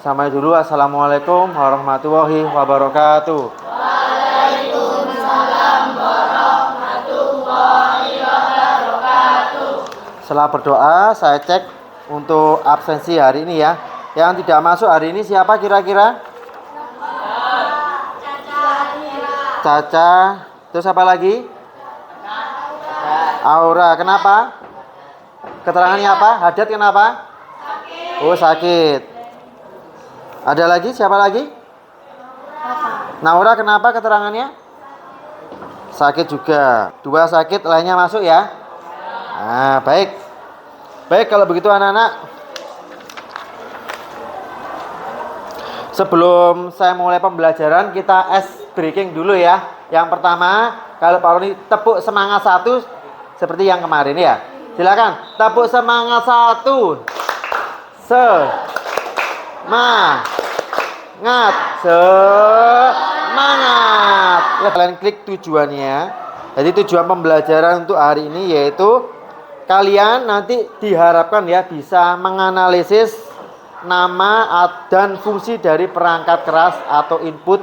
Sampai dulu. Assalamualaikum warahmatullahi wabarakatuh. Waalaikumsalam warahmatullahi wabarakatuh. Setelah berdoa, saya cek untuk absensi hari ini ya. Yang tidak masuk hari ini siapa kira-kira? Caca. Terus apa lagi? Aura. Kenapa? Keterangannya apa? Hadat kenapa? Oh, sakit. Ada lagi? Siapa lagi? Naura kenapa keterangannya? Sakit juga. 2 sakit, lainnya masuk ya. Nah, baik. Baik, kalau begitu anak-anak, sebelum saya mulai pembelajaran, kita ice breaking dulu ya. Yang pertama, kalau Pak Roni tepuk semangat 1 seperti yang kemarin ya. Silakan, tepuk semangat 1. Semangat. Ya, kalian klik tujuannya. Jadi tujuan pembelajaran untuk hari ini yaitu kalian nanti diharapkan ya bisa menganalisis nama dan fungsi dari perangkat keras atau input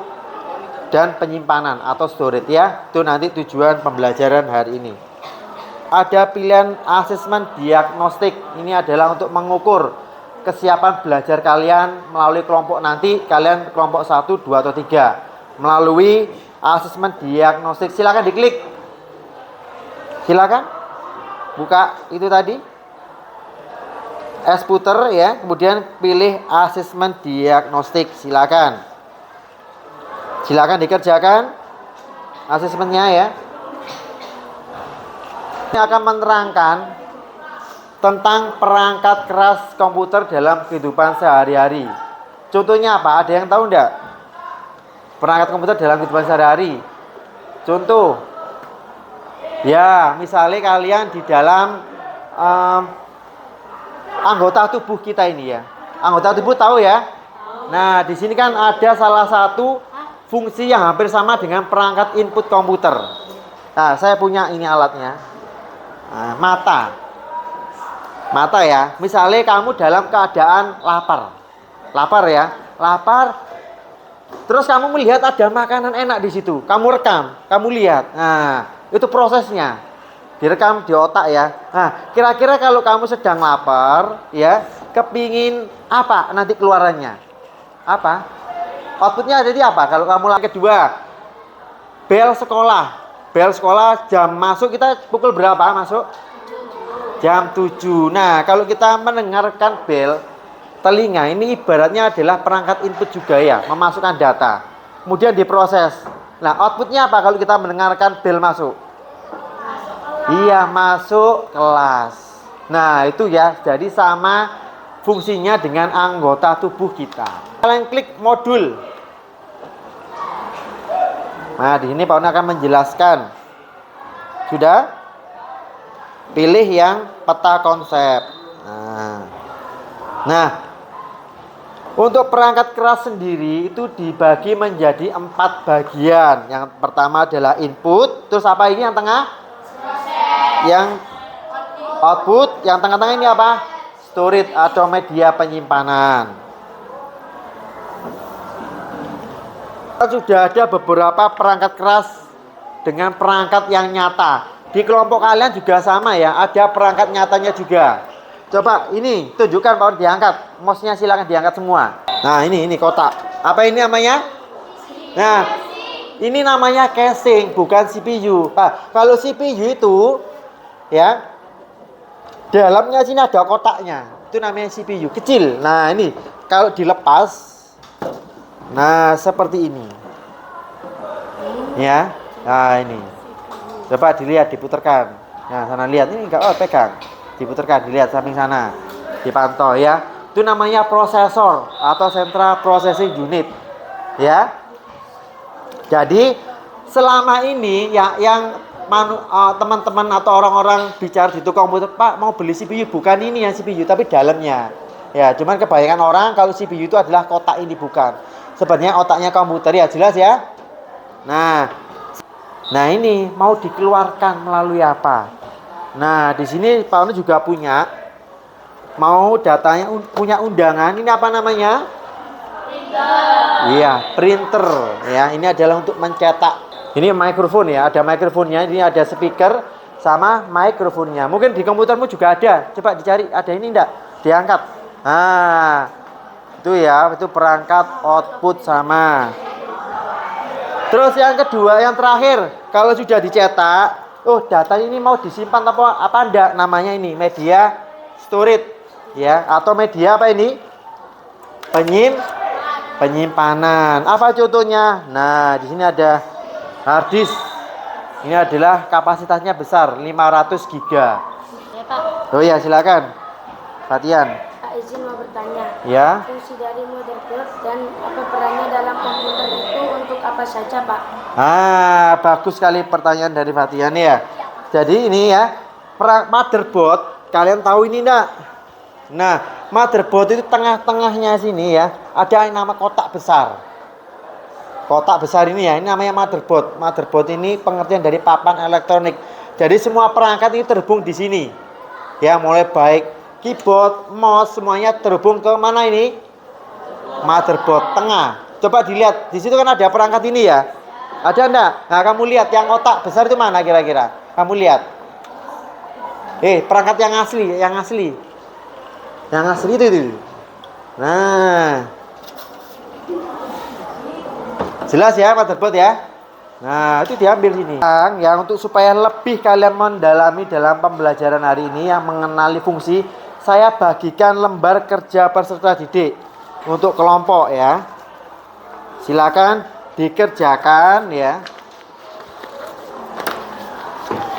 dan penyimpanan atau storage ya. Itu nanti tujuan pembelajaran hari ini. Ada pilihan asesmen diagnostik. Ini adalah untuk mengukur kesiapan belajar kalian melalui kelompok nanti. Kalian kelompok 1, 2, atau 3 melalui asesmen diagnostik. Silakan diklik. Silakan buka itu tadi puter ya, kemudian pilih asesmen diagnostik. Silakan dikerjakan asesmennya ya. Ini akan menerangkan tentang perangkat keras komputer dalam kehidupan sehari-hari. Contohnya apa? Ada yang tahu enggak? Perangkat komputer dalam kehidupan sehari-hari. Contoh. Ya, misalnya kalian di dalam anggota tubuh kita ini ya. Anggota tubuh tahu ya? Nah, di sini kan ada salah satu fungsi yang hampir sama dengan perangkat input komputer. Nah, saya punya ini alatnya. Nah, mata ya. Misalnya kamu dalam keadaan lapar ya, terus kamu melihat ada makanan enak di situ, kamu rekam, kamu lihat. Nah, itu prosesnya direkam di otak ya. Nah, kira-kira kalau kamu sedang lapar ya, kepingin apa nanti keluarannya? Apa? Outputnya jadi apa? Kalau kamu yang kedua, bel sekolah jam masuk, kita pukul berapa masuk? Jam 7. Nah, kalau kita mendengarkan bel, telinga ini ibaratnya adalah perangkat input juga ya, memasukkan data. Kemudian diproses. Nah, outputnya apa kalau kita mendengarkan bel masuk? Iya, masuk kelas. Nah, itu ya, jadi sama fungsinya dengan anggota tubuh kita. Kalian klik modul. Nah, di sini Pak Una akan menjelaskan. Sudah? Pilih yang peta konsep. Nah, untuk perangkat keras sendiri itu dibagi menjadi 4 bagian. Yang pertama adalah input. Terus apa ini yang tengah? Proses. Yang output. Yang tengah-tengah ini apa? Storage atau media penyimpanan. Sudah ada beberapa perangkat keras dengan perangkat yang nyata. Di kelompok kalian juga sama ya, ada perangkat nyatanya juga. Coba ini tunjukkan Pak, diangkat mouse-nya, silakan diangkat semua. Nah, ini kotak. Apa ini namanya? Nah, ini namanya casing, bukan CPU. Nah, kalau CPU itu ya dalamnya sini ada kotaknya. Itu namanya CPU, kecil. Nah, ini kalau dilepas, nah seperti ini. Ya. Nah, ini. Coba dilihat, diputarkan. Nah, sana lihat, ini enggak, pegang. Diputarkan, dilihat samping sana. Dipantau ya. Itu namanya prosesor atau Central Processing Unit. Ya. Jadi selama ini ya yang teman-teman atau orang-orang bicara di tukang komputer, Pak mau beli CPU, bukan ini yang CPU tapi dalamnya. Ya, cuman kebanyakan orang kalau CPU itu adalah kotak ini, bukan. Sebenarnya otaknya komputer, ya jelas ya. Nah ini mau dikeluarkan melalui apa? Nah di sini Pak Onu juga punya, mau datanya punya undangan. Ini apa namanya? Iya, printer ya. Ini adalah untuk mencetak. Ini mikrofon ya, ada mikrofonnya, ini ada speaker sama mikrofonnya. Mungkin di komputermu juga ada. Coba dicari, ada ini enggak? Diangkat. Nah, itu ya, itu perangkat output sama. Terus yang kedua, yang terakhir, kalau sudah dicetak, data ini mau disimpan apa enggak? Namanya ini media storage ya, atau media apa ini? Penyimpanan. Apa contohnya? Nah, di sini ada hard disk. Ini adalah kapasitasnya besar, 500 giga. Ya, Pak. Oh ya, silakan. Fatian. Pak, izin mau bertanya. Ya. Fungsi dari motherboard dan apa perannya dalam komputer itu untuk apa saja, Pak? Bagus sekali pertanyaan dari Fatian ya. Jadi ini ya, motherboard, kalian tahu ini enggak? Nah, motherboard itu tengah-tengahnya sini ya, ada yang nama kotak besar. Kotak besar ini ya, ini namanya motherboard. Motherboard ini pengertian dari papan elektronik. Jadi semua perangkat ini terhubung di sini. Ya, mulai baik keyboard, mouse, semuanya terhubung ke mana ini? Motherboard tengah. Coba dilihat, di situ kan ada perangkat ini ya. Ada enggak? Nah, kamu lihat yang kotak besar itu mana kira-kira? Kamu lihat. Perangkat yang asli, Yang asli itu. Nah. Jelas ya motherboard ya. Nah, itu diambil sini. Yang untuk supaya lebih kalian mendalami dalam pembelajaran hari ini yang mengenali fungsi, saya bagikan lembar kerja peserta didik untuk kelompok ya. Silakan dikerjakan ya.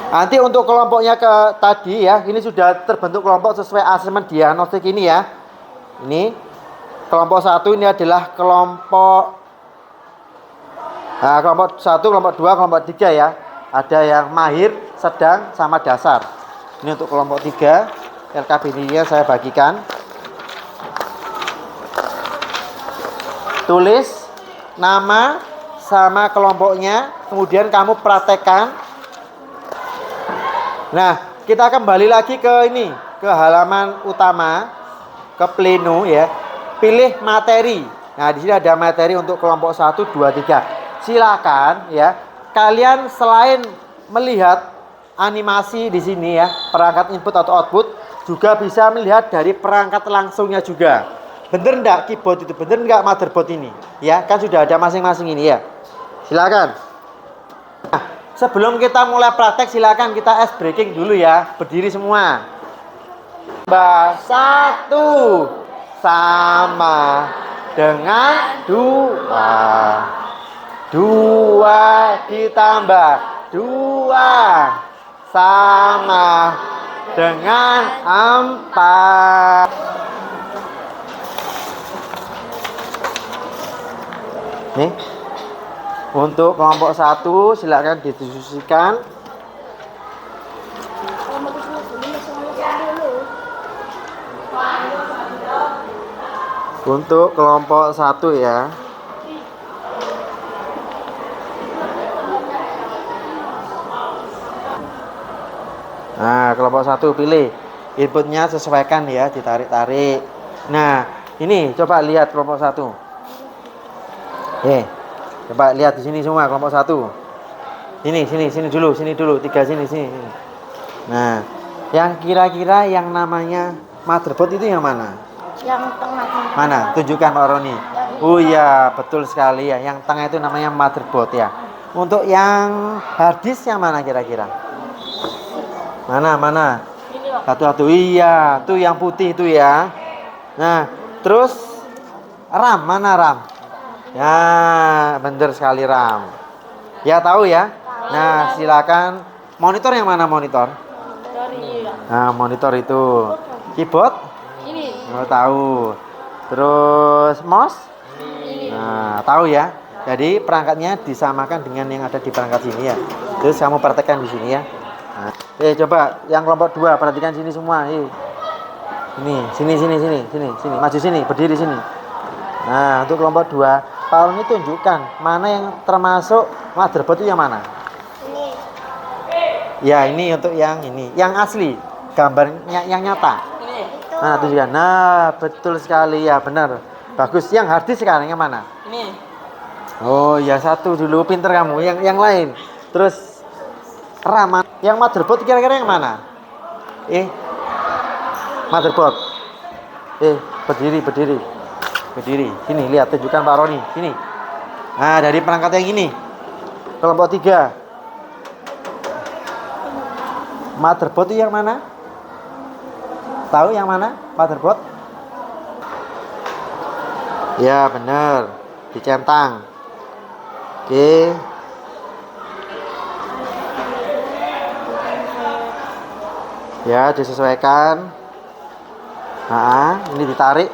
Nanti untuk kelompoknya tadi ya, ini sudah terbentuk kelompok sesuai asesmen diagnostik ini ya. Ini kelompok 1 ini adalah kelompok 1, kelompok 2, kelompok 3 ya. Ada yang mahir, sedang, sama dasar. Ini untuk kelompok 3, LKB ini saya bagikan. Tulis nama sama kelompoknya, kemudian kamu praktekkan. Nah, kita kembali lagi ke ini, ke halaman utama, ke pleno ya. Pilih materi. Nah, di sini ada materi untuk kelompok 1, 2, 3. Silakan ya. Kalian selain melihat animasi di sini ya, perangkat input atau output, juga bisa melihat dari perangkat langsungnya juga. Bener enggak keyboard itu? Bener enggak motherboard ini? Ya, kan sudah ada masing-masing ini ya. Silakan. Nah, sebelum kita mulai praktek, silakan kita ice breaking dulu ya. Berdiri semua. 1 sama dengan 2. 2 ditambah 2 sama dengan 4. Nih. Untuk kelompok 1 silakan didiskusikan. Untuk kelompok 1 ya. Nah, kelompok 1 pilih. Inputnya sesuaikan ya, ditarik-tarik. Nah, ini coba lihat kelompok 1. Coba lihat di sini semua kelompok 1. Sini dulu, 3 sini. Nah, yang kira-kira yang namanya motherboard itu yang mana? Yang tengah. Mana? Tunjukkan Pak Roni. Oh iya, betul sekali ya. Yang tengah itu namanya motherboard ya. Untuk yang hard disk yang mana kira-kira? Mana? Satu-satu. Iya, tuh yang putih itu ya. Nah, terus RAM, mana RAM? Ya, bener sekali RAM. Ya tahu ya. Nah, silakan Monitor yang mana monitor? Dari Nah, monitor itu. Keyboard? ini. Oh, tahu. Terus mouse? Ini. Nah, tahu ya. Jadi perangkatnya disamakan dengan yang ada di perangkat sini ya. Terus kamu praktekkan di sini ya. Nah, coba yang kelompok 2 perhatikan sini semua. Ini, sini. Maju sini, berdiri sini. Nah, untuk kelompok 2, Pak Uni tunjukkan mana yang termasuk motherboard itu yang mana? Ini. Ya, ini untuk yang ini, yang asli, gambarnya yang nyata. Ini. Nah, tunjukkan. Nah, betul sekali ya, benar. Bagus. Yang hard disk sekarang yang mana? Ini. Oh, ya satu dulu, pinter kamu. Yang lain. Terus RAM, yang motherboard kira-kira yang mana? Motherboard. Berdiri. Sini, lihat, tunjukkan Pak Roni. Sini. Nah, dari perangkat yang ini. Kelompok 3. Motherboard itu yang mana? Tahu yang mana motherboard? Ya, benar. Dicentang. Oke. Ya, disesuaikan. Nah, ini ditarik.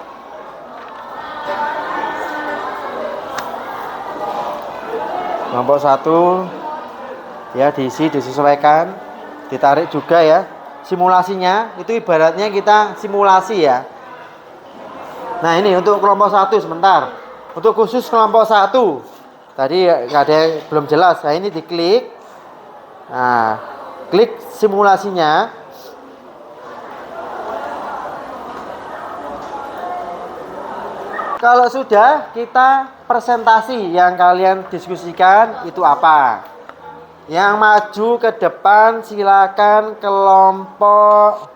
Kelompok 1 ya, diisi, disesuaikan, ditarik juga ya. Simulasinya itu ibaratnya kita simulasi ya. Nah, ini untuk kelompok 1 sebentar. Untuk khusus kelompok 1 tadi nggak ada yang belum jelas. Nah, ini diklik. Nah, klik simulasinya. Kalau sudah, kita presentasi yang kalian diskusikan itu apa. Yang maju ke depan silakan kelompok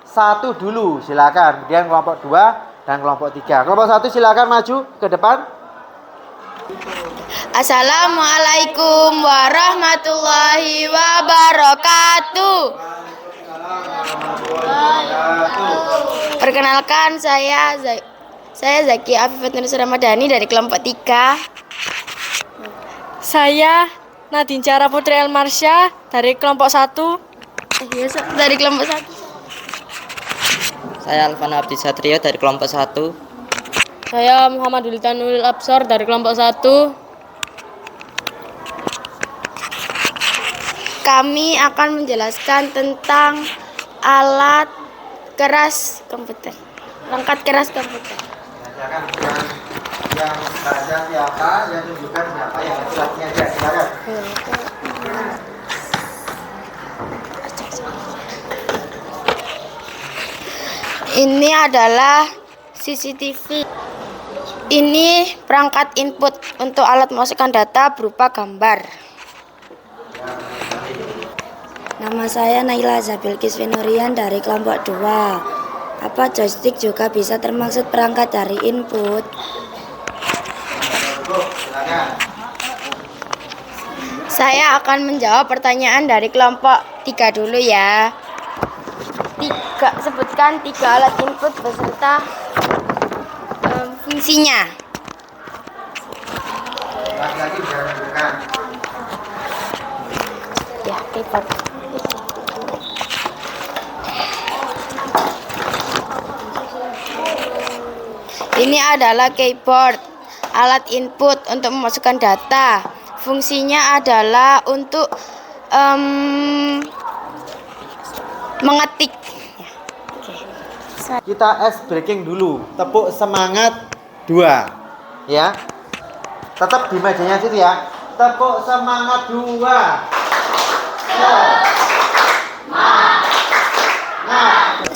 1 dulu, silakan. Kemudian kelompok 2 dan kelompok 3. Kelompok 1 silakan maju ke depan. Assalamualaikum warahmatullahi wabarakatuh. Perkenalkan, saya Zaki Afifat Nursa Ramadhani dari kelompok 3. Saya Nadine Cara Putri Elmarsya dari kelompok 1. Dari kelompok 1. Saya Alvana Abdi Satrio dari kelompok 1. Saya Muhammad Nurul Absar dari kelompok 1. Kami akan menjelaskan tentang alat keras komputer. Perangkat keras komputer. Silakan yang baca siapa, yang tunjukkan siapa, yang laki-laki aja, silakan. Ini adalah CCTV. Ini perangkat input untuk alat memasukkan data berupa gambar. Nama saya Naila Zabilkis Vinorian dari kelompok 2. Apa joystick juga bisa termasuk perangkat dari input? Saya akan menjawab pertanyaan dari kelompok 3 dulu ya. Sebutkan 3 alat input beserta fungsinya. Laki-laki bisa menunjukkan. Ya, keyboard. Ini adalah keyboard, alat input untuk memasukkan data. Fungsinya adalah untuk mengetik. Kita ice breaking dulu. Tepuk semangat 2. Ya. Tetap di mejanya situ ya. Tepuk semangat 2.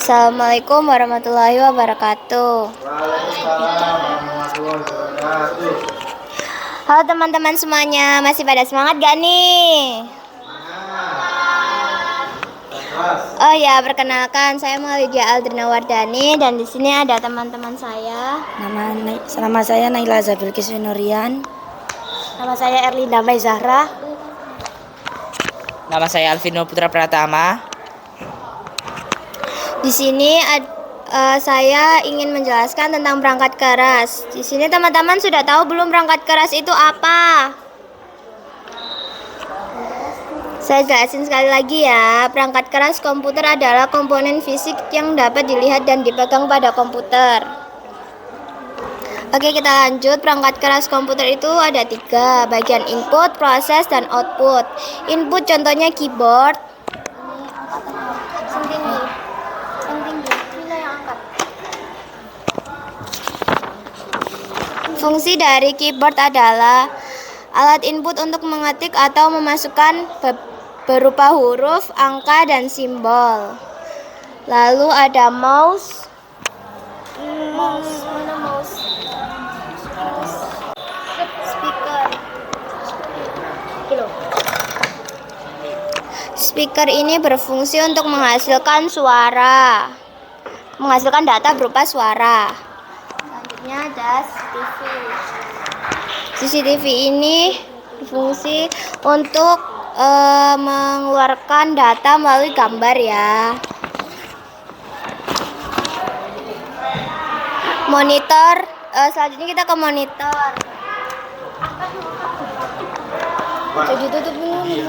Assalamualaikum warahmatullahi wabarakatuh. Waalaikumsalam warahmatullahi wabarakatuh. Halo teman-teman semuanya, masih pada semangat gak nih? Oh ya, perkenalkan saya Maulidia Aldrina Wardani dan di sini ada teman-teman saya. Nama saya Naila Zabilkis Vinorian. Nama saya Erlinda Mai Zahra. Nama saya Alvino Putra Pratama. Di sini saya ingin menjelaskan tentang perangkat keras. Di sini teman-teman sudah tahu belum perangkat keras itu apa? Saya jelasin sekali lagi ya. Perangkat keras komputer adalah komponen fisik yang dapat dilihat dan dipegang pada komputer. Oke, kita lanjut. Perangkat keras komputer itu ada 3, bagian input, proses, dan output. Input contohnya keyboard. Fungsi dari keyboard adalah alat input untuk mengetik atau memasukkan berupa huruf, angka, dan simbol. Lalu ada mouse. Mana mouse? Speaker. Speaker ini berfungsi untuk menghasilkan data berupa suara. Selanjutnya ada CCTV. CCTV ini berfungsi untuk mengeluarkan data melalui gambar ya. Monitor, selanjutnya kita ke monitor. Jadi tutup dulu.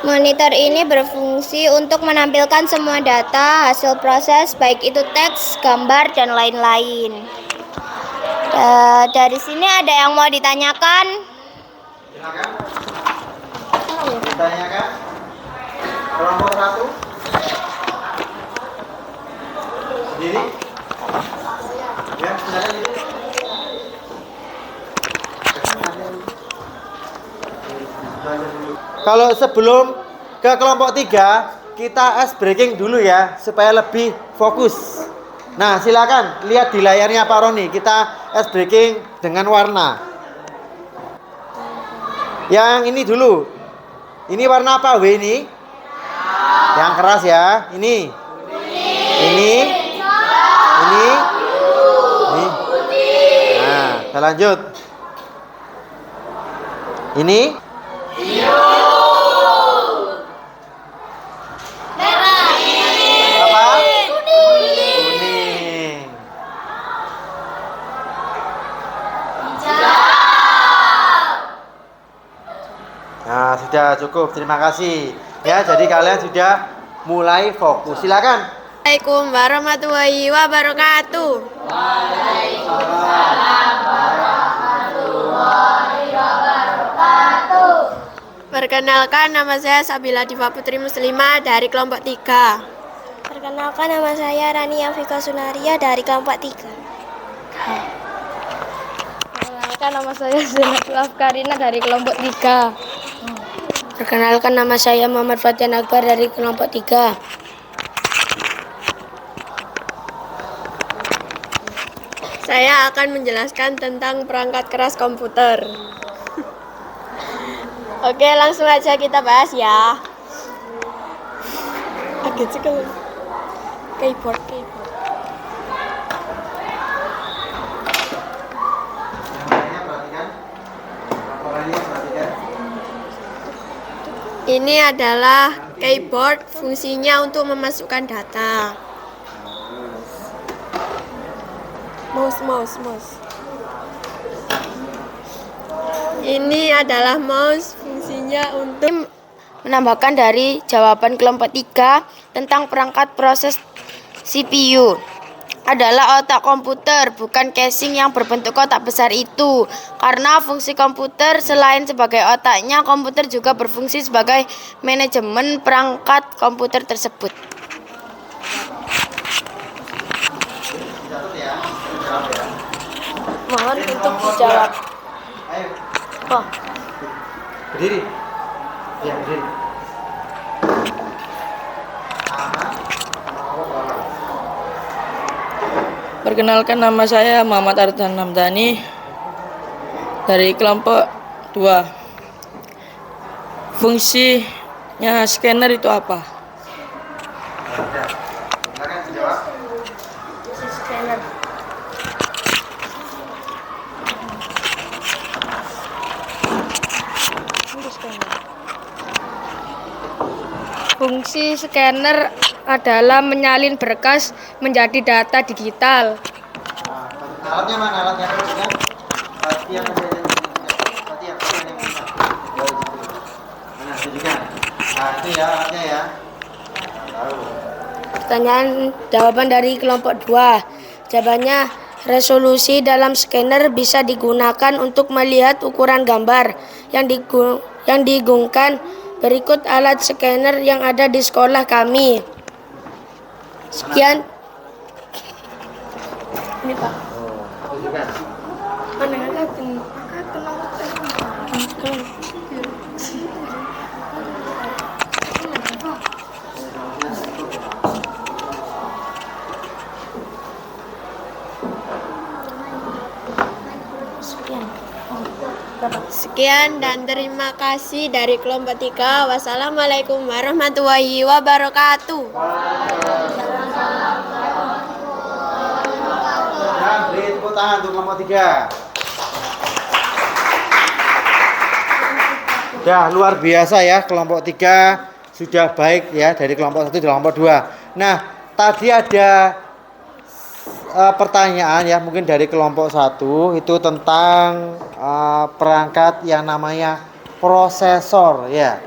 Monitor ini berfungsi untuk menampilkan semua data hasil proses, baik itu teks, gambar, dan lain-lain. Dari sini ada yang mau ditanyakan? Silakan. Ditanyakan. Kelompok 1. Sendiri. Ya, silakan itu. Kalau sebelum ke kelompok 3, kita ice breaking dulu ya, supaya lebih fokus. Nah, silakan lihat di layarnya Pak Roni. Kita ice breaking dengan warna. Yang ini dulu. Ini warna apa? W ini? Yang keras ya. Ini. Ini. Ini. Nah, kita lanjut. Ini. Apa? Kuning. Nah, sudah cukup. Terima kasih. Ya, jadi kalian sudah mulai fokus. Silakan. Assalamualaikum warahmatullahi wabarakatuh. Perkenalkan, nama saya Sabila Diva Putri Muslimah dari kelompok 3. Perkenalkan, nama saya Rania Vika Sunaria dari kelompok 3. Perkenalkan, nama saya Zainatul Afkarina dari kelompok 3. Perkenalkan, nama saya Muhammad Fatian Akbar dari kelompok 3. Saya akan menjelaskan tentang perangkat keras komputer. Oke, langsung aja kita bahas ya. Agak sekali. Keyboard. Ini adalah keyboard, fungsinya untuk memasukkan data. Mouse. Ini adalah mouse, fungsinya untuk Menambahkan dari jawaban kelompok 3 tentang perangkat proses CPU. Adalah otak komputer, bukan casing yang berbentuk kotak besar itu. Karena fungsi komputer selain sebagai otaknya, komputer juga berfungsi sebagai manajemen perangkat komputer tersebut. mohon untuk dijawab. Ayo. Oh, Berdiri. Ya, berdiri. Perkenalkan, nama saya Muhammad Ardan Hamdani dari kelompok 2. Fungsinya scanner itu apa? Silakan dijawab. fungsi scanner adalah menyalin berkas menjadi data digital. Nah, alatnya mana alatnya? Yang ada yang punya. Yang punya. Mana? Ini ya alatnya ya. Tahu. Pertanyaan jawaban dari kelompok 2. Jawabannya, resolusi dalam scanner bisa digunakan untuk melihat ukuran gambar yang digungkan. Berikut alat scanner yang ada di sekolah kami. Sekian. Ini Pak. Oh, tunjukkan. Sekian dan terima kasih dari kelompok 3. Wassalamualaikum warahmatullahi wabarakatuh. Dan beri tepuk tangan untuk kelompok 3. Ya, luar biasa ya, kelompok 3 sudah baik ya, dari kelompok 1 dan kelompok 2. Nah, tadi ada pertanyaan ya, mungkin dari kelompok 1 itu tentang perangkat yang namanya prosesor ya.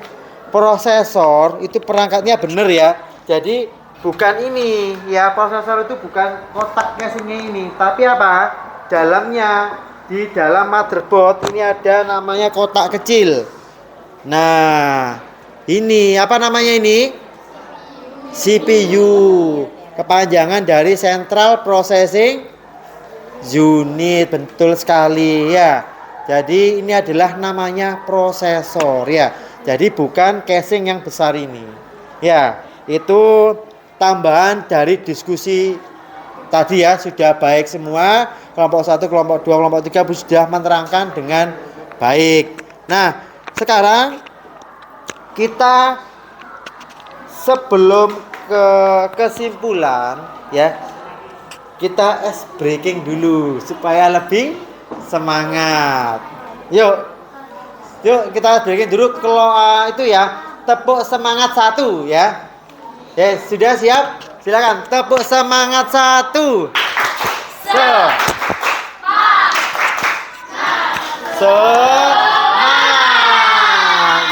Prosesor itu perangkatnya benar ya. Jadi bukan ini ya, prosesor itu bukan kotak casingnya ini, tapi apa? Dalamnya, di dalam motherboard ini ada namanya kotak kecil. Nah, ini apa namanya ini? CPU, kepanjangan dari Central Processing Unit. Betul sekali ya. Jadi ini adalah namanya prosesor ya. Jadi bukan casing yang besar ini. Ya, itu tambahan dari diskusi tadi ya, sudah baik semua. Kelompok 1, kelompok 2, kelompok 3 sudah menerangkan dengan baik. Nah, sekarang kita sebelum ke kesimpulan ya, kita ice breaking dulu supaya lebih semangat. Yuk kita breaking dulu. Kalau itu ya, tepuk semangat 1 ya. Ya, sudah siap? Silakan tepuk semangat 1. Semangat.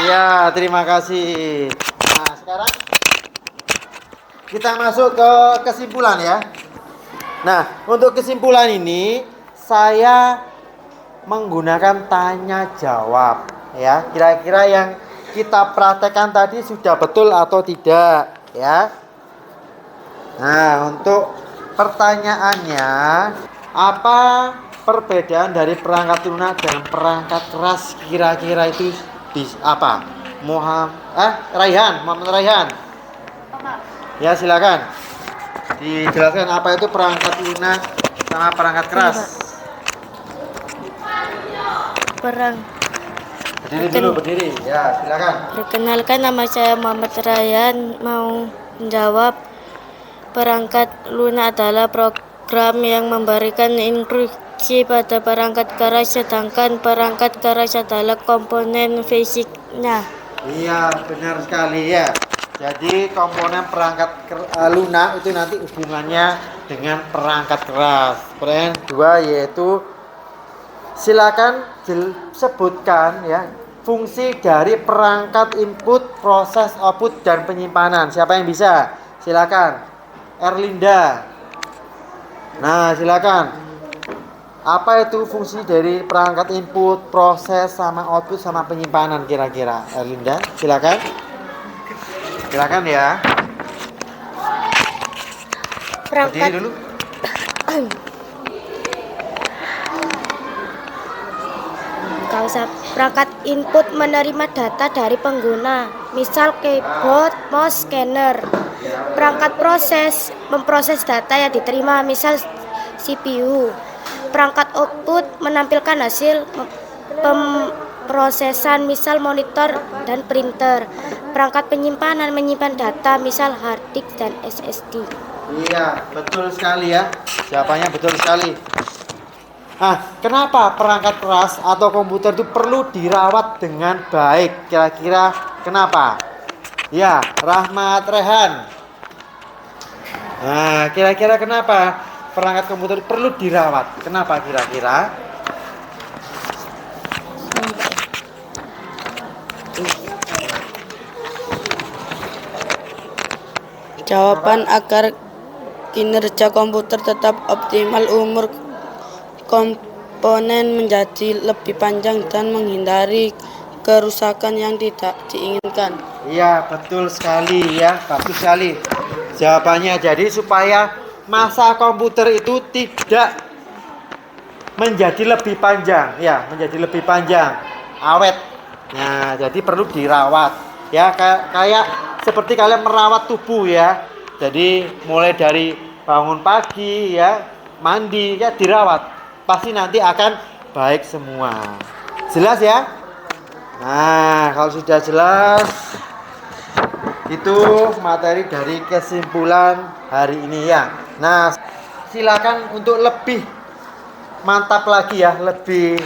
Ya, terima kasih. Nah, sekarang kita masuk ke kesimpulan ya. Nah, untuk kesimpulan ini saya menggunakan tanya jawab ya. Kira-kira yang kita praktekkan tadi sudah betul atau tidak ya. Nah, untuk pertanyaannya, apa perbedaan dari perangkat lunak dan perangkat keras? Kira-kira itu apa? Muhammad Raihan. Ya, silakan. Dijelaskan apa itu perangkat lunak sama perangkat keras. Berdiri. Ya, silakan. Perkenalkan, nama saya Muhammad Rayhan. Mau menjawab, perangkat lunak adalah program yang memberikan instruksi pada perangkat keras, sedangkan perangkat keras adalah komponen fisiknya. Iya, benar sekali ya. Jadi komponen perangkat lunak itu nanti hubungannya dengan perangkat keras. Pertanyaan 2 yaitu, silakan sebutkan ya fungsi dari perangkat input, proses, output, dan penyimpanan. Siapa yang bisa? Silakan. Erlinda. Nah, silakan. Apa itu fungsi dari perangkat input, proses, sama output, sama penyimpanan kira-kira? Erlinda, silakan. Silakan ya. Perangkat Berdiri dulu. Perangkat input menerima data dari pengguna, misal keyboard, mouse, scanner. Perangkat proses memproses data yang diterima, misal CPU. Perangkat output menampilkan hasil pemrosesan, misal monitor dan printer. Perangkat penyimpanan menyimpan data, misal hard disk dan SSD. Iya, betul sekali ya. Jawabannya betul sekali. Kenapa perangkat keras atau komputer itu perlu dirawat dengan baik? Kira-kira kenapa? Ya, Rahmat Rehan. Nah, kira-kira kenapa perangkat komputer perlu dirawat? Kenapa kira-kira? Jawaban agar kinerja komputer tetap optimal, umur komponen menjadi lebih panjang dan menghindari kerusakan yang tidak diinginkan. Iya, betul sekali ya, bagus sekali jawabannya. Jadi supaya masa komputer itu tidak menjadi lebih panjang, ya, menjadi lebih panjang, awet. Nah, jadi perlu dirawat, ya, kayak seperti kalian merawat tubuh ya. Jadi mulai dari bangun pagi ya, mandi ya, dirawat, pasti nanti akan baik semua. Jelas ya? Nah, kalau sudah jelas, itu materi dari kesimpulan hari ini ya. Nah, silakan untuk lebih mantap lagi ya, lebih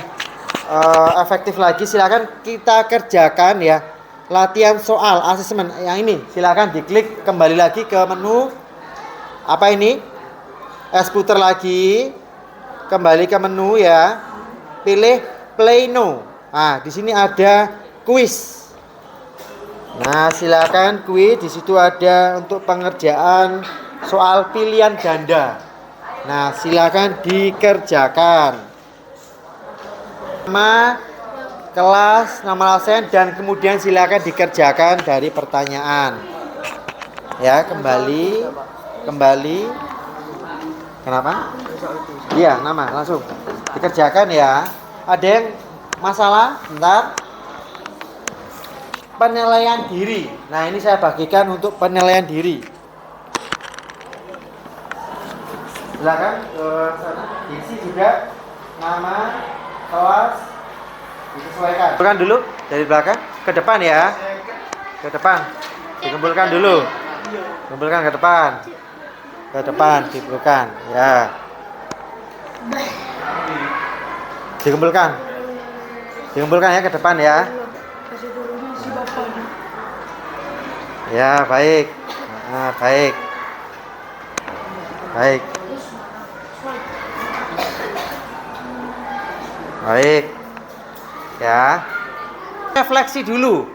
efektif lagi, silakan kita kerjakan ya. Latihan soal asesmen yang ini, silakan diklik kembali lagi ke menu. Apa ini? Puter lagi, kembali ke menu ya. Pilih play now. Nah, di sini ada kuis. Nah, silakan kuis. Di situ ada untuk pengerjaan soal pilihan ganda. Nah, silakan dikerjakan. Nama kelas, nama absen, dan kemudian silakan dikerjakan dari pertanyaan. Ya, kembali. Kenapa? Iya, nama langsung dikerjakan ya. Ada yang masalah? Bentar. Penilaian diri. Nah, ini saya bagikan untuk penilaian diri. Silakan ke sana. Diisi juga nama, kelas, disesuaikan. Kumpulkan dulu dari belakang ke depan ya. Ke depan. Dikumpulkan dulu. Kumpulkan ke depan. Ke depan dikumpulkan ya. Dikumpulkan. Dikumpulkan ya ke depan ya. Ya, baik. Nah, baik. Baik. Baik. Ya. Refleksi dulu.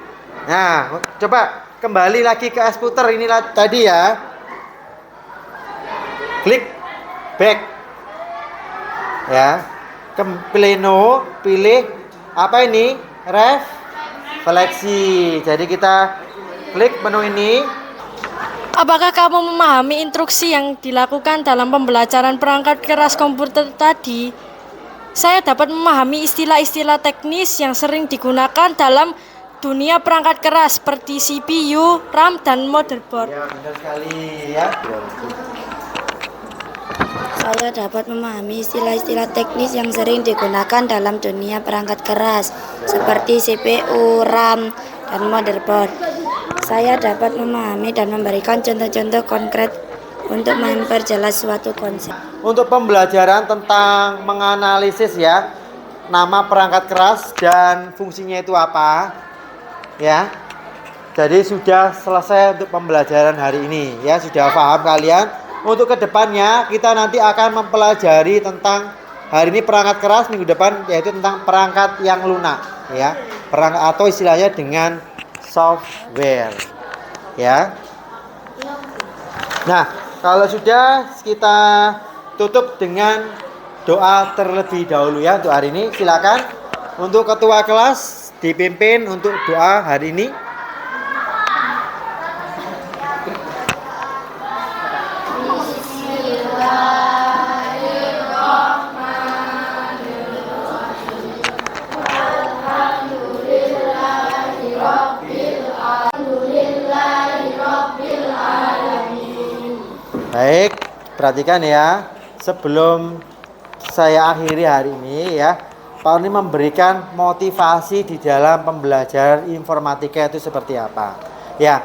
Nah, coba kembali lagi ke puter ini tadi ya. Klik back. Ya. Pilih no, pilih apa ini? Refleksi. Jadi kita klik menu ini. Apakah kamu memahami instruksi yang dilakukan dalam pembelajaran perangkat keras komputer tadi? Saya dapat memahami istilah-istilah teknis yang sering digunakan dalam dunia perangkat keras seperti CPU, RAM, dan motherboard. Ya, benar sekali ya. Saya dapat memahami istilah-istilah teknis yang sering digunakan dalam dunia perangkat keras seperti CPU, RAM, dan motherboard. Saya dapat memahami dan memberikan contoh-contoh konkret untuk memperjelas suatu konsep. Untuk pembelajaran tentang menganalisis ya, nama perangkat keras dan fungsinya itu apa ya. Jadi sudah selesai untuk pembelajaran hari ini ya, sudah paham kalian. Untuk kedepannya kita nanti akan mempelajari tentang hari ini perangkat keras, minggu depan yaitu tentang perangkat yang lunak ya, perangkat atau istilahnya dengan software ya. Nah, kalau sudah, kita tutup dengan doa terlebih dahulu ya untuk hari ini. Silakan untuk ketua kelas dipimpin untuk doa hari ini. Baik, perhatikan ya. Sebelum saya akhiri hari ini ya, Pak Oni memberikan motivasi di dalam pembelajaran informatika itu seperti apa. Ya,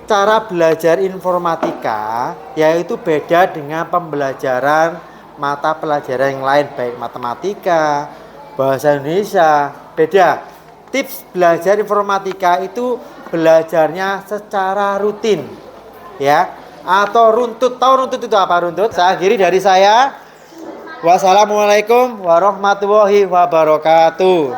cara belajar informatika yaitu beda dengan pembelajaran mata pelajaran yang lain, baik matematika, bahasa Indonesia, beda. Tips belajar informatika itu belajarnya secara rutin ya, atau runtut. Tahu runtut itu apa? Runtut. Saya akhiri dari saya. Wassalamualaikum warahmatullahi wabarakatuh.